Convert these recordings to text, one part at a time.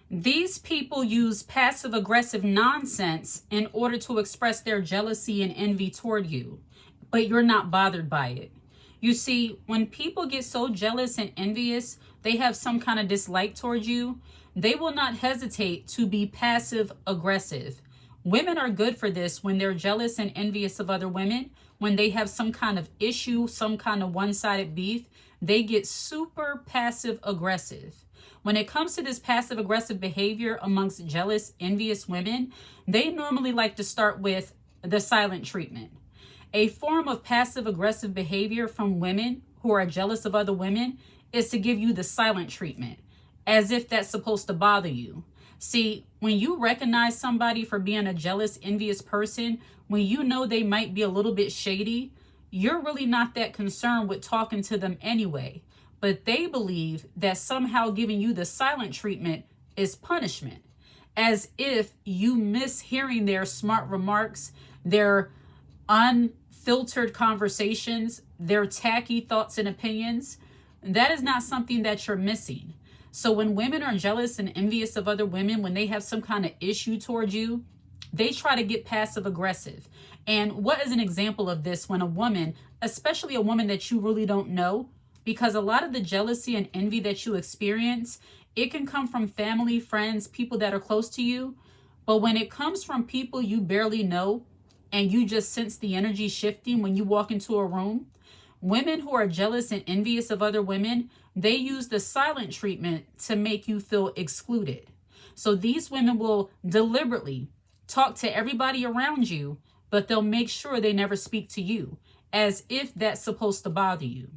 These people use passive aggressive nonsense in order to express their jealousy and envy toward you, but you're not bothered by it. You see, when people get so jealous and envious, they have some kind of dislike towards you, they will not hesitate to be passive aggressive. Women are good for this when they're jealous and envious of other women. When they have some kind of issue, some kind of one-sided beef, they get super passive aggressive. When it comes to this passive aggressive behavior amongst jealous, envious women, they normally like to start with the silent treatment. A form of passive aggressive behavior from women who are jealous of other women is to give you the silent treatment, as if that's supposed to bother you. See, when you recognize somebody for being a jealous, envious person, when you know they might be a little bit shady, you're really not that concerned with talking to them anyway. But they believe that somehow giving you the silent treatment is punishment, as if you miss hearing their smart remarks, their unfiltered conversations, their tacky thoughts and opinions. That is not something that you're missing. So when women are jealous and envious of other women, when they have some kind of issue towards you, they try to get passive aggressive. And what is an example of this when a woman, especially a woman that you really don't know, because a lot of the jealousy and envy that you experience, it can come from family, friends, people that are close to you. But when it comes from people you barely know and you just sense the energy shifting when you walk into a room, women who are jealous and envious of other women, they use the silent treatment to make you feel excluded. So these women will deliberately talk to everybody around you, but they'll make sure they never speak to you, as if that's supposed to bother you.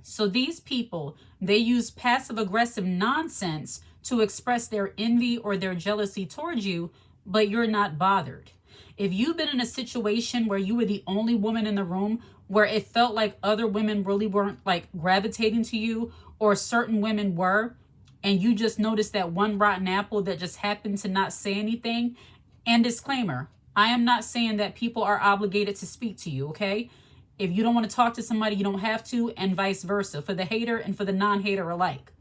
So these people, they use passive aggressive nonsense to express their envy or their jealousy towards you, but you're not bothered. If you've been in a situation where you were the only woman in the room, where it felt like other women really weren't like gravitating to you, or certain women were, and you just noticed that one rotten apple that just happened to not say anything. And disclaimer, I am not saying that people are obligated to speak to you, okay? If you don't want to talk to somebody, you don't have to, and vice versa, for the hater and for the non-hater alike.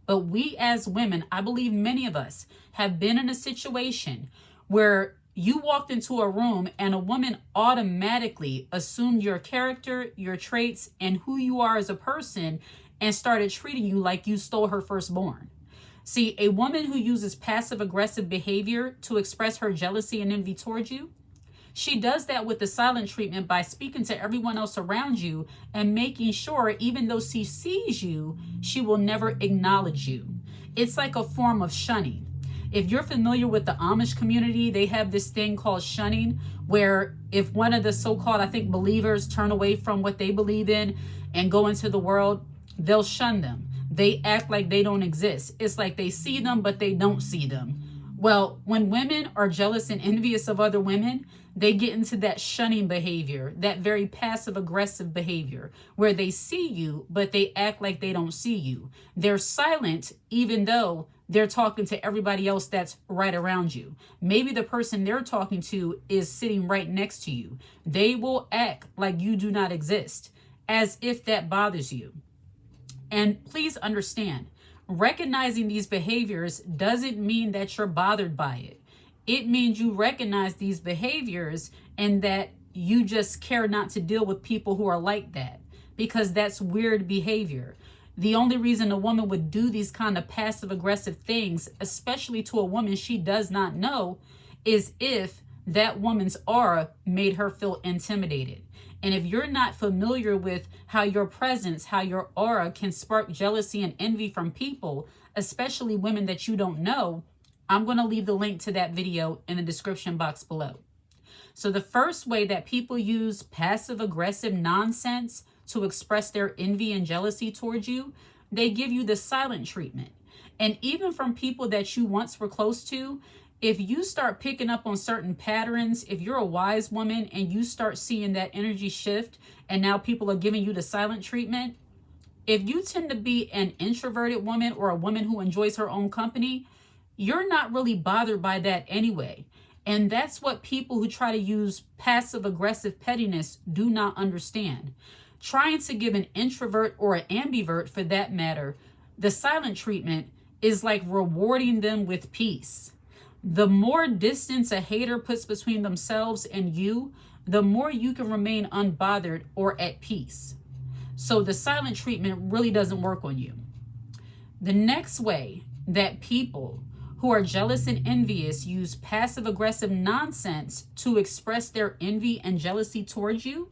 But we as women, I believe many of us have been in a situation where you walked into a room and a woman automatically assumed your character, your traits, and who you are as a person, and started treating you like you stole her firstborn. See, a woman who uses passive aggressive behavior to express her jealousy and envy towards you, she does that with the silent treatment by speaking to everyone else around you and making sure, even though she sees you, she will never acknowledge you. It's like a form of shunning. If you're familiar with the Amish community, they have this thing called shunning, where if one of the so-called, I think, believers turn away from what they believe in and go into the world, they'll shun them. They act like they don't exist. It's like they see them, but they don't see them. Well, when women are jealous and envious of other women, they get into that shunning behavior, that very passive aggressive behavior, where they see you, but they act like they don't see you. They're silent, even though they're talking to everybody else that's right around you. Maybe the person they're talking to is sitting right next to you. They will act like you do not exist, as if that bothers you. And please understand, recognizing these behaviors doesn't mean that you're bothered by it. It means you recognize these behaviors and that you just care not to deal with people who are like that, because that's weird behavior. The only reason a woman would do these kind of passive aggressive things, especially to a woman she does not know, is if that woman's aura made her feel intimidated. And if you're not familiar with how your presence, how your aura can spark jealousy and envy from people, especially women that you don't know, I'm going to leave the link to that video in the description box below. So the first way that people use passive aggressive nonsense to express their envy and jealousy towards you, they give you the silent treatment. And even from people that you once were close to, if you start picking up on certain patterns, if you're a wise woman and you start seeing that energy shift and now people are giving you the silent treatment, if you tend to be an introverted woman or a woman who enjoys her own company, you're not really bothered by that anyway. And that's what people who try to use passive aggressive pettiness do not understand. Trying to give an introvert or an ambivert, for that matter, the silent treatment is like rewarding them with peace. The more distance a hater puts between themselves and you, the more you can remain unbothered or at peace. So the silent treatment really doesn't work on you. The next way that people who are jealous and envious use passive aggressive nonsense to express their envy and jealousy towards you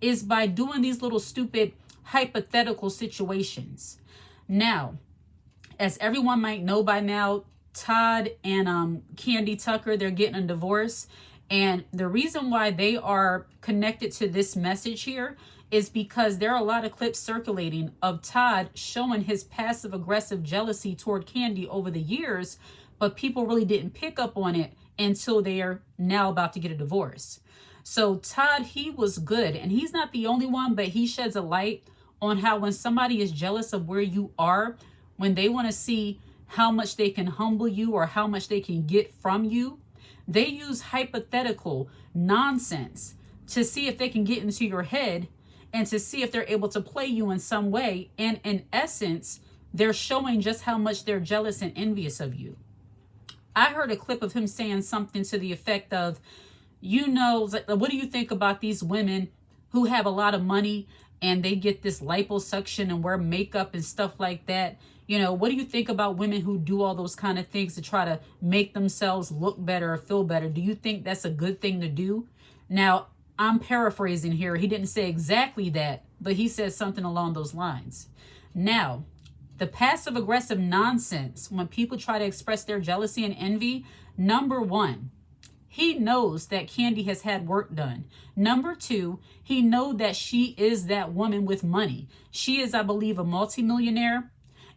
is by doing these little stupid hypothetical situations. Now, as everyone might know by now, Todd and Candy Tucker, they're getting a divorce. And the reason why they are connected to this message here is because there are a lot of clips circulating of Todd showing his passive aggressive jealousy toward Candy over the years, but people really didn't pick up on it until they're now about to get a divorce. So Todd, he was good, and he's not the only one, but he sheds a light on how when somebody is jealous of where you are, when they want to see how much they can humble you or how much they can get from you, they use hypothetical nonsense to see if they can get into your head and to see if they're able to play you in some way. And in essence, they're showing just how much they're jealous and envious of you. I heard a clip of him saying something to the effect of, what do you think about these women who have a lot of money and they get this liposuction and wear makeup and stuff like that? What do you think about women who do all those kind of things to try to make themselves look better or feel better? Do you think that's a good thing to do? Now, I'm paraphrasing here. He didn't say exactly that, but he said something along those lines. Now, the passive aggressive nonsense, when people try to express their jealousy and envy, number one, he knows that Candy has had work done. Number two, he knows that she is that woman with money. She is, I believe, a multimillionaire.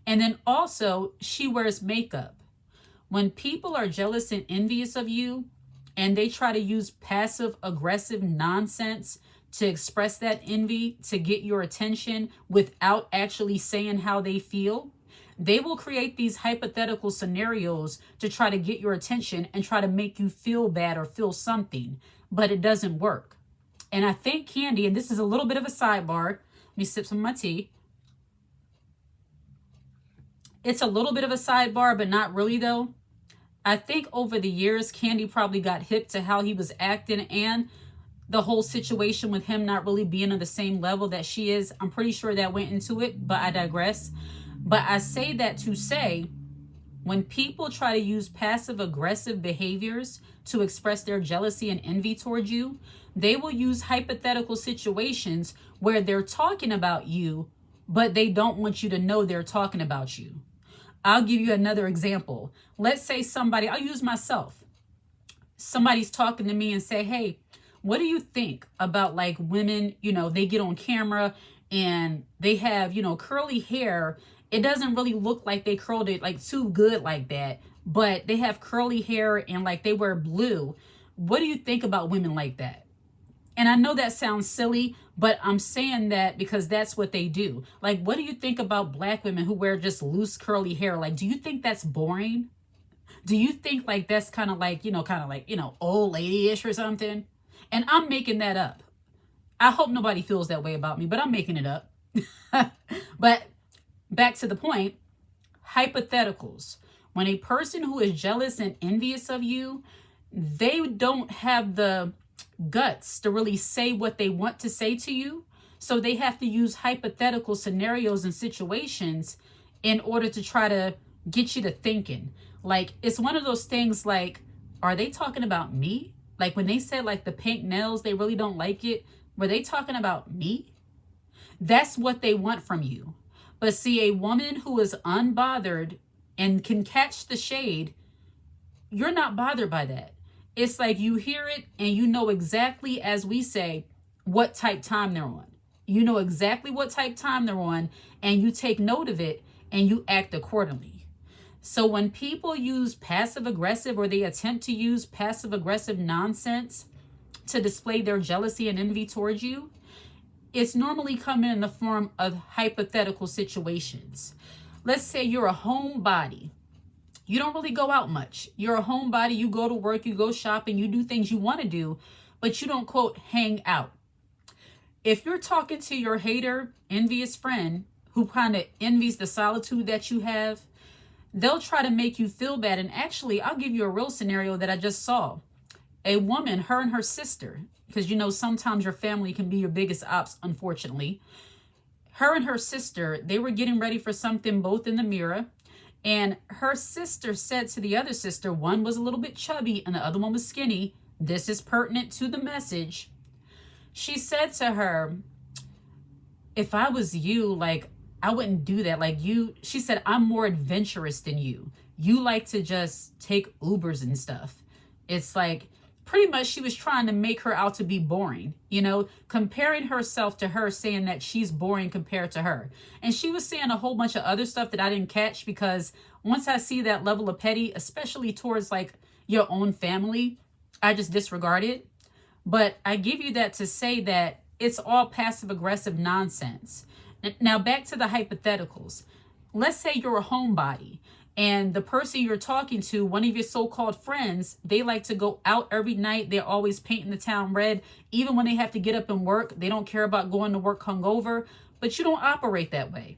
And then also, she wears makeup. When people are jealous and envious of you, and they try to use passive aggressive nonsense to express that envy, to get your attention without actually saying how they feel, they will create these hypothetical scenarios to try to get your attention and try to make you feel bad or feel something, but it doesn't work. And I think Candy, and this is a little bit of a sidebar, let me sip some of my tea. It's a little bit of a sidebar, but not really though. I think over the years, Candy probably got hip to how he was acting and the whole situation with him not really being on the same level that she is. I'm pretty sure that went into it, but I digress. But I say that to say, when people try to use passive aggressive behaviors to express their jealousy and envy towards you, they will use hypothetical situations where they're talking about you, but they don't want you to know they're talking about you. I'll give you another example. Let's say I'll use myself. Somebody's talking to me and say, hey, what do you think about like women, they get on camera and they have, curly hair. It doesn't really look like they curled it like too good like that, but they have curly hair and like they wear blue. What do you think about women like that? And I know that sounds silly, but I'm saying that because that's what they do. Like, what do you think about black women who wear just loose curly hair? Like, do you think that's boring? Do you think like that's kind of like, old lady-ish or something? And I'm making that up. I hope nobody feels that way about me, but I'm making it up. But back to the point, hypotheticals. When a person who is jealous and envious of you, they don't have the guts to really say what they want to say to you. So they have to use hypothetical scenarios and situations in order to try to get you to thinking. Like, it's one of those things like, are they talking about me? Like when they said like the pink nails, they really don't like it. Were they talking about me? That's what they want from you. But see, a woman who is unbothered and can catch the shade, you're not bothered by that. It's like you hear it and you know exactly, as we say, what type time they're on. You know exactly what type time they're on and you take note of it and you act accordingly. So when people use passive aggressive or they attempt to use passive aggressive nonsense to display their jealousy and envy towards you, it's normally coming in the form of hypothetical situations. Let's say you're a homebody. You don't really go out much. You're a homebody. You go to work, you go shopping, you do things you want to do, but you don't, quote, hang out. If you're talking to your hater, envious friend who kind of envies the solitude that you have, they'll try to make you feel bad. And actually, I'll give you a real scenario that I just saw. A woman, her and her sister, because you know sometimes your family can be your biggest ops, unfortunately. Her and her sister, they were getting ready for something both in the mirror. And her sister said to the other sister, one was a little bit chubby and the other one was skinny. This is pertinent to the message. She said to her, if I was you, like, I wouldn't do that. Like you, she said, I'm more adventurous than you. You like to just take Ubers and stuff. It's like, pretty much she was trying to make her out to be boring, you know, comparing herself to her, saying that she's boring compared to her. And she was saying a whole bunch of other stuff that I didn't catch, because once I see that level of petty, especially towards like your own family, I just disregard it. But I give you that to say that it's all passive aggressive nonsense. Now back to the hypotheticals. Let's say you're a homebody and the person you're talking to, one of your so-called friends, they like to go out every night. They're always painting the town red. Even when they have to get up and work, they don't care about going to work hungover, but you don't operate that way.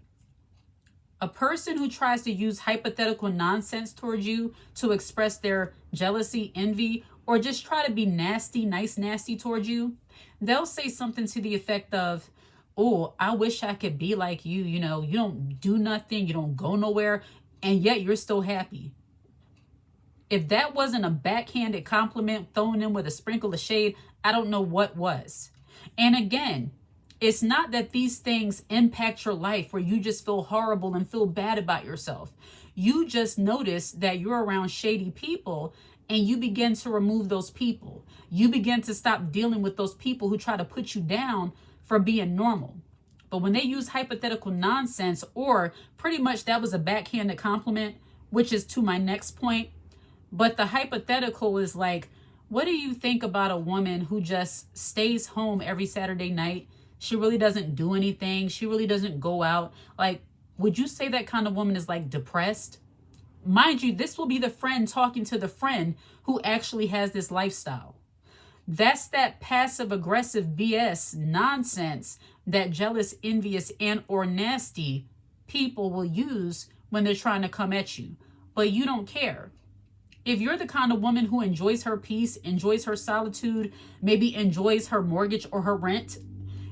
A person who tries to use hypothetical nonsense towards you to express their jealousy, envy, or just try to be nasty, nice, nasty towards you, they'll say something to the effect of, oh, I wish I could be like you. You know, you don't do nothing, you don't go nowhere, and yet you're still happy. If that wasn't a backhanded compliment thrown in with a sprinkle of shade, I don't know what was. And again, it's not that these things impact your life where you just feel horrible and feel bad about yourself. You just notice that you're around shady people and you begin to remove those people. You begin to stop dealing with those people who try to put you down for being normal. But when they use hypothetical nonsense, or pretty much that was a backhanded compliment, which is to my next point. But the hypothetical is like, what do you think about a woman who just stays home every Saturday night? She really doesn't do anything. She really doesn't go out. Like, would you say that kind of woman is like depressed? Mind you, this will be the friend talking to the friend who actually has this lifestyle. That's that passive aggressive BS nonsense that jealous, envious, and or nasty people will use when they're trying to come at you. But you don't care. If you're the kind of woman who enjoys her peace, enjoys her solitude, maybe enjoys her mortgage or her rent,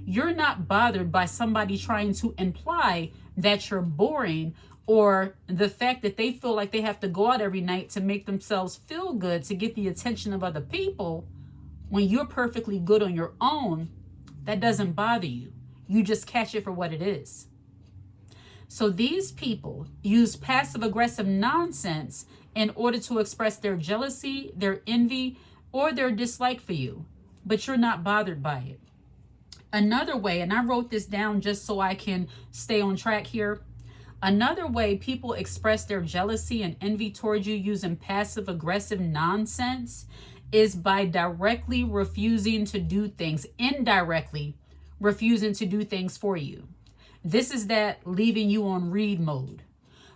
you're not bothered by somebody trying to imply that you're boring, or the fact that they feel like they have to go out every night to make themselves feel good to get the attention of other people when you're perfectly good on your own. That doesn't bother you. You just catch it for what it is. So these people use passive aggressive nonsense in order to express their jealousy, their envy, or their dislike for you, but you're not bothered by it. Another way, and I wrote this down just so I can stay on track here. Another way people express their jealousy and envy towards you using passive aggressive nonsense is by directly refusing to do things, indirectly refusing to do things for you. This is that leaving you on read mode.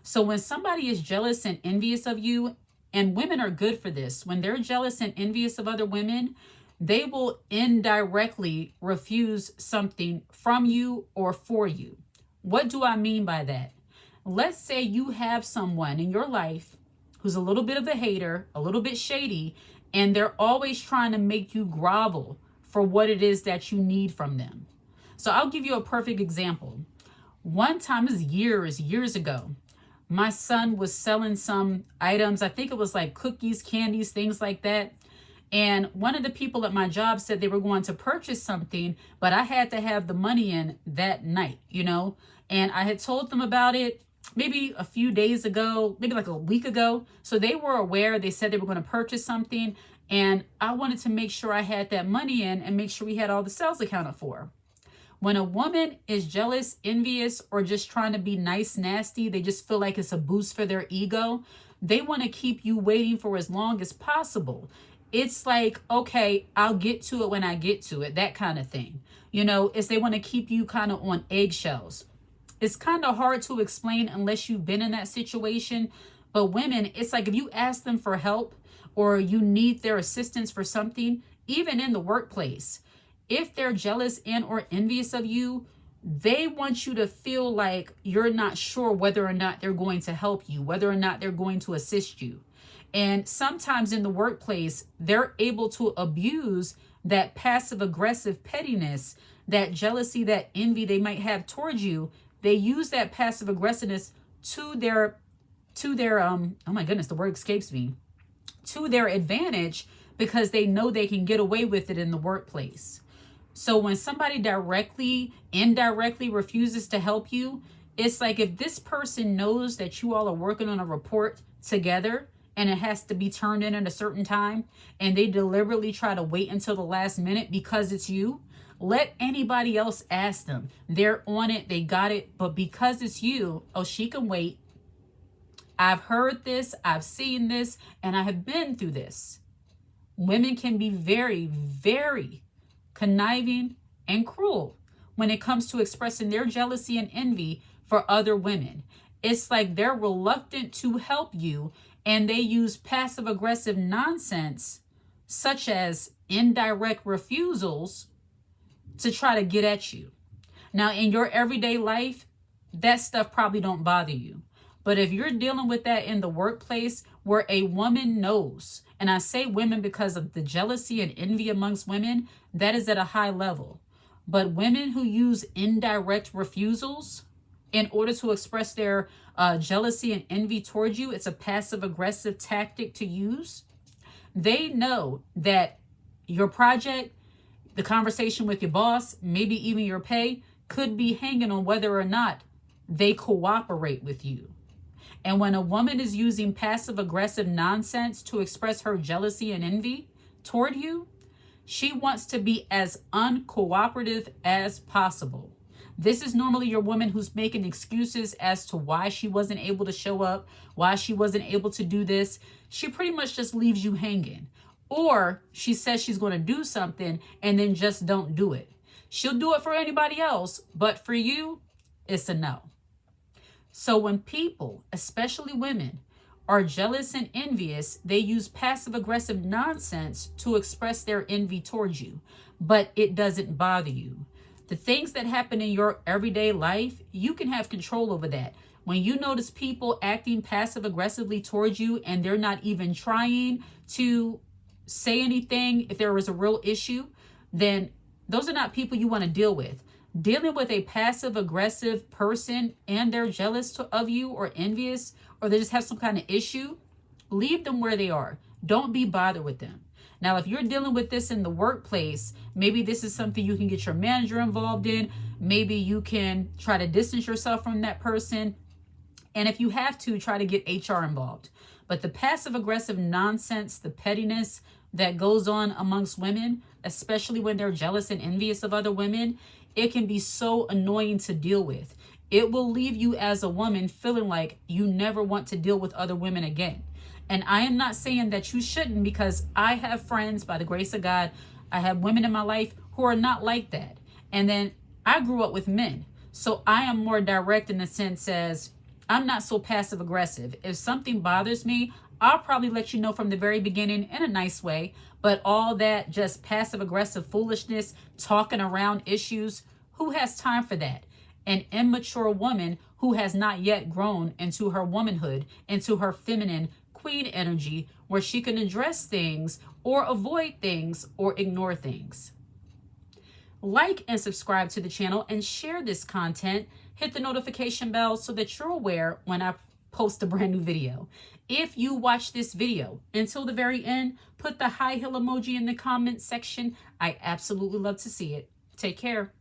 So when somebody is jealous and envious of you, and women are good for this, when they're jealous and envious of other women, they will indirectly refuse something from you or for you. What do I mean by that? Let's say you have someone in your life who's a little bit of a hater, a little bit shady, and they're always trying to make you grovel for what it is that you need from them. So I'll give you a perfect example. One time, is years ago, my son was selling some items. I think it was like cookies, candies, things like that. And one of the people at my job said they were going to purchase something, but I had to have the money in that night, you know? And I had told them about it maybe a few days ago, maybe like a week ago. So they were aware. They said they were going to purchase something. And I wanted to make sure I had that money in and make sure we had all the sales accounted for. When a woman is jealous, envious, or just trying to be nice, nasty, they just feel like it's a boost for their ego. They want to keep you waiting for as long as possible. It's like, okay, I'll get to it when I get to it, that kind of thing. You know, it's they want to keep you kind of on eggshells. It's kind of hard to explain unless you've been in that situation. But women, it's like if you ask them for help or you need their assistance for something, even in the workplace, if they're jealous and or envious of you, They want you to feel like you're not sure whether or not they're going to help you, whether or not they're going to assist you. And sometimes in the workplace, they're able to abuse that passive aggressive pettiness, that jealousy, that envy they might have towards you. They use that passive aggressiveness to their oh my goodness, the word escapes me, to their advantage, because they know they can get away with it in the workplace. So when somebody indirectly refuses to help you, it's like if this person knows that you all are working on a report together and it has to be turned in at a certain time, and they deliberately try to wait until the last minute because it's you, let anybody else ask them. They're on it, they got it, but because it's you, oh, she can wait. I've heard this, I've seen this, and I have been through this. Women can be very, very conniving and cruel when it comes to expressing their jealousy and envy for other women. It's like they're reluctant to help you, and they use passive aggressive nonsense such as indirect refusals to try to get at you. Now, in your everyday life, that stuff probably don't bother you. But if you're dealing with that in the workplace where a woman knows, and I say women because of the jealousy and envy amongst women, that is at a high level. But women who use indirect refusals in order to express their jealousy and envy towards you, it's a passive aggressive tactic to use. They know that your project, the conversation with your boss, maybe even your pay, could be hanging on whether or not they cooperate with you. And when a woman is using passive aggressive nonsense to express her jealousy and envy toward you, she wants to be as uncooperative as possible. This is normally your woman who's making excuses as to why she wasn't able to show up, why she wasn't able to do this. She pretty much just leaves you hanging. Or she says she's going to do something and then just don't do it. She'll do it for anybody else, but for you, it's a no. So when people, especially women, are jealous and envious, they use passive aggressive nonsense to express their envy towards you, but it doesn't bother you. The things that happen in your everyday life, you can have control over that. When you notice people acting passive aggressively towards you and they're not even trying to say anything if there is a real issue, then those are not people you want to deal with. Dealing with a passive aggressive person and they're jealous of you or envious, or they just have some kind of issue, leave them where they are. Don't be bothered with them. Now, if you're dealing with this in the workplace, maybe this is something you can get your manager involved in. Maybe you can try to distance yourself from that person. And if you have to, try to get HR involved. But the passive aggressive nonsense, the pettiness that goes on amongst women, especially when they're jealous and envious of other women, it can be so annoying to deal with. It will leave you as a woman feeling like you never want to deal with other women again. And I am not saying that you shouldn't, because I have friends, by the grace of God, I have women in my life who are not like that. And then I grew up with men. So I am more direct in the sense as I'm not so passive aggressive. If something bothers me, I'll probably let you know from the very beginning in a nice way. But all that just passive aggressive foolishness, talking around issues, who has time for that? An immature woman who has not yet grown into her womanhood, into her feminine queen energy, where she can address things or avoid things or ignore things. Like and subscribe to the channel and share this content. Hit the notification bell so that you're aware when I post a brand new video. If you watch this video until the very end, put the high heel emoji in the comment section. I absolutely love to see it. Take care.